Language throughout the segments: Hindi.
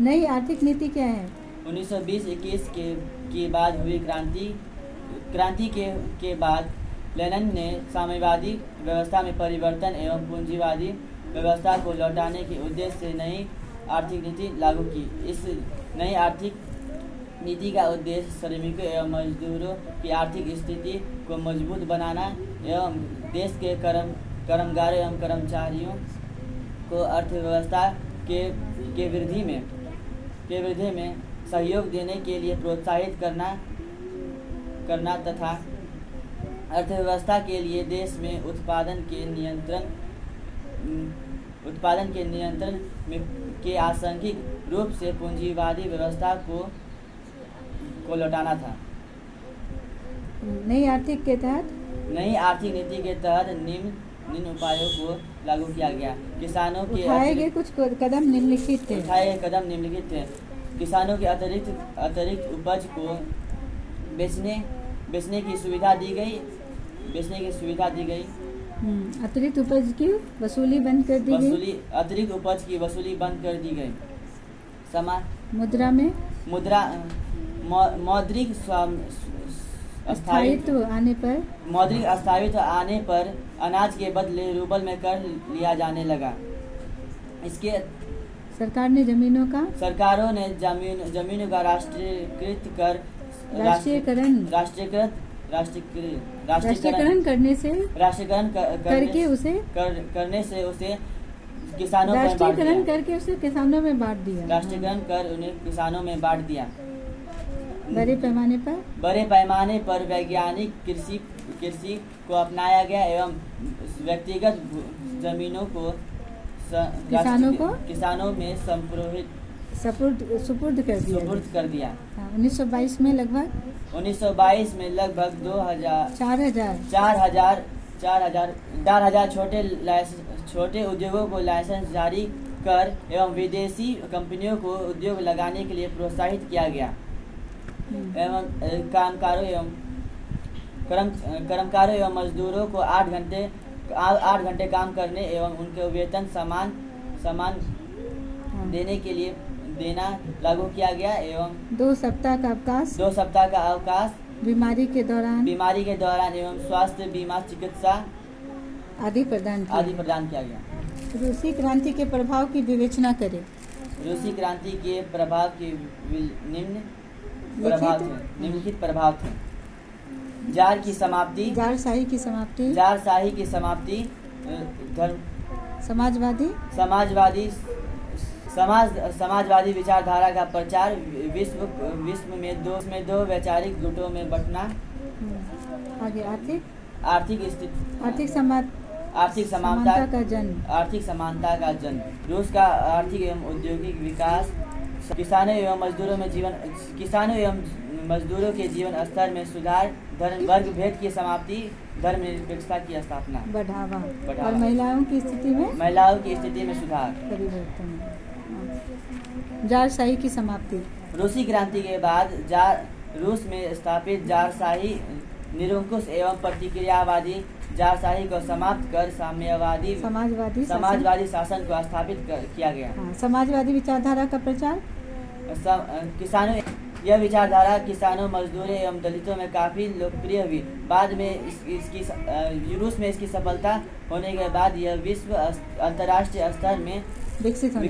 नई आर्थिक नीति क्या है? 1920-21 के बाद हुई क्रांति के बाद लेनिन ने साम्यवादी व्यवस्था में परिवर्तन एवं पूंजीवादी व्यवस्था को लौटाने के उद्देश्य से नई आर्थिक नीति लागू की। इस नई आर्थिक नीति का उद्देश्य श्रमिकों एवं मजदूरों की आर्थिक स्थिति को मजबूत बनाना एवं देश के कर्मगारों एवं कर्मचारियों को अर्थव्यवस्था के वृद्धि में सहयोग देने के लिए प्रोत्साहित करना तथा अर्थव्यवस्था के लिए देश में उत्पादन के नियंत्रण के आंशिक रूप से पूंजीवादी व्यवस्था को लौटाना था। नई आर्थिक नीति के तहत निम्न उपायों को लागू किया गया। किसानों के उठाए गए कुछ कदम निम्नलिखित थे। किसानों के अतिरिक्त उपज को बेचने की सुविधा दी गई। अतिरिक्त उपज की वसूली बंद कर दी गई। अतिरिक्त उपज की वसूली बंद कर दी गई। मौद्रिक स्थायित्व आने पर अनाज के बदले रूबल में कर लिया जाने लगा। इसके सरकारों ने जमीनों का राष्ट्रीयकरण करने से उसे किसानों में बांट दिया। राष्ट्रीयकरण कर उन्हें किसानों में बांट दिया। बड़े पैमाने पर वैज्ञानिक कृषि को अपनाया गया एवं व्यक्तिगत जमीनों को किसानों में सुपुर्द कर दिया। 1922 में लगभग 4,000 छोटे उद्योगों को लाइसेंस जारी कर एवं विदेशी कंपनियों को उद्योग लगाने के लिए प्रोत्साहित किया गया। एवं कर्मकारों एवं मजदूरों को 8 घंटे काम करने एवं उनके वेतन समान देना लागू किया गया एवं 2 सप्ताह का अवकाश बीमारी के दौरान एवं स्वास्थ्य बीमा चिकित्सा आदि प्रदान किया गया। रूसी क्रांति के प्रभाव की विवेचना करें। रूसी क्रांति के प्रभाव के निम्नलिखित प्रभाव थे। जारशाही की समाप्ति, समाजवादी विचारधारा का प्रचार, विश्व में दो वैचारिक गुटों में बंटना। आगे आर्थिक समानता का जन्म। रूस का आर्थिक एवं औद्योगिक विकास, किसानों एवं मजदूरों के जीवन स्तर में सुधार, वर्ग भेद की समाप्ति, धर्मनिरपेक्षता की स्थापना, बढ़ावा और महिलाओं की स्थिति में सुधार, परिवर्तन। जारशाही की समाप्ति। रूसी क्रांति के बाद रूस में स्थापित जारशाही निरंकुश एवं प्रतिक्रियावादी जारशाही को समाप्त कर समाजवादी शासन को स्थापित किया गया। समाजवादी विचारधारा का प्रचार। यह विचारधारा किसानों, मजदूरों एवं दलितों में काफी लोकप्रिय हुई। बाद में रूस में इसकी सफलता होने के बाद यह अंतर्राष्ट्रीय स्तर में विकसित हुई।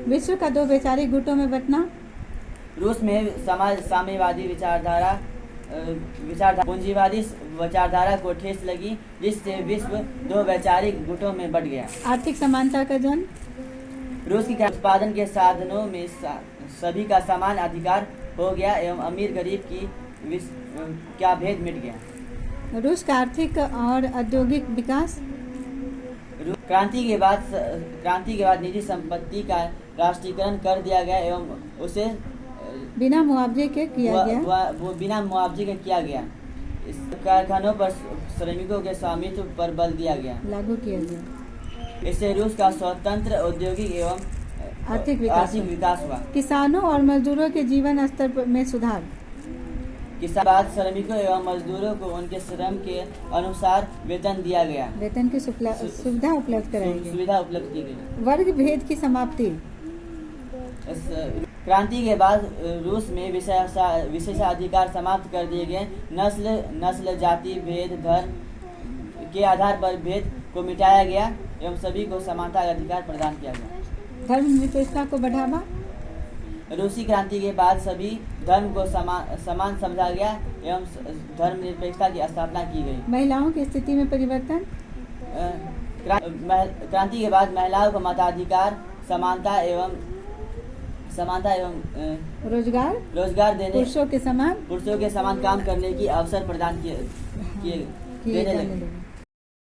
विश्व का 2 वैचारिक गुटों में बंटना। रूस में साम्यवादी विचारधारा पूंजीवादी विचारधारा को ठेस लगी, जिससे विश्व 2 वैचारिक गुटों में बंट गया। आर्थिक समानता का जन्म। रूस की उत्पादन के साधनों में सभी का समान अधिकार हो गया एवं अमीर गरीब का भेद मिट गया। रूस का आर्थिक और औद्योगिक विकास। क्रांति के बाद निजी संपत्ति का राष्ट्रीयकरण कर दिया गया एवं उसे बिना मुआवजे के किया गया। इस कारखानों पर श्रमिकों के स्वामित्व पर बल दिया गया, लागू किया गया। इससे रूस का स्वतंत्र औद्योगिक एवं आर्थिक विकास हुआ। किसानों और मजदूरों के जीवन स्तर में सुधार। बाद श्रमिकों एवं मजदूरों को उनके श्रम के अनुसार वेतन दिया गया। वेतन की सुविधा उपलब्ध की गई। वर्ग वर्ग भेद की समाप्ति। क्रांति के बाद रूस में विशेषाधिकार समाप्त कर दिए गए। नस्ल जाति भेद धर्म के आधार पर भेद को मिटाया गया एवं सभी को समानता का अधिकार प्रदान किया गया। धर्मनिरपेक्षता को बढ़ावा। रूसी क्रांति के बाद सभी धर्म को समान समझा गया एवं धर्मनिरपेक्षता की स्थापना की गई। महिलाओं की स्थिति में परिवर्तन। क्रांति के बाद महिलाओं को मताधिकार समानता एवं रोजगार देने पुरुषों के समान काम करने की अवसर प्रदान किए देने लगे।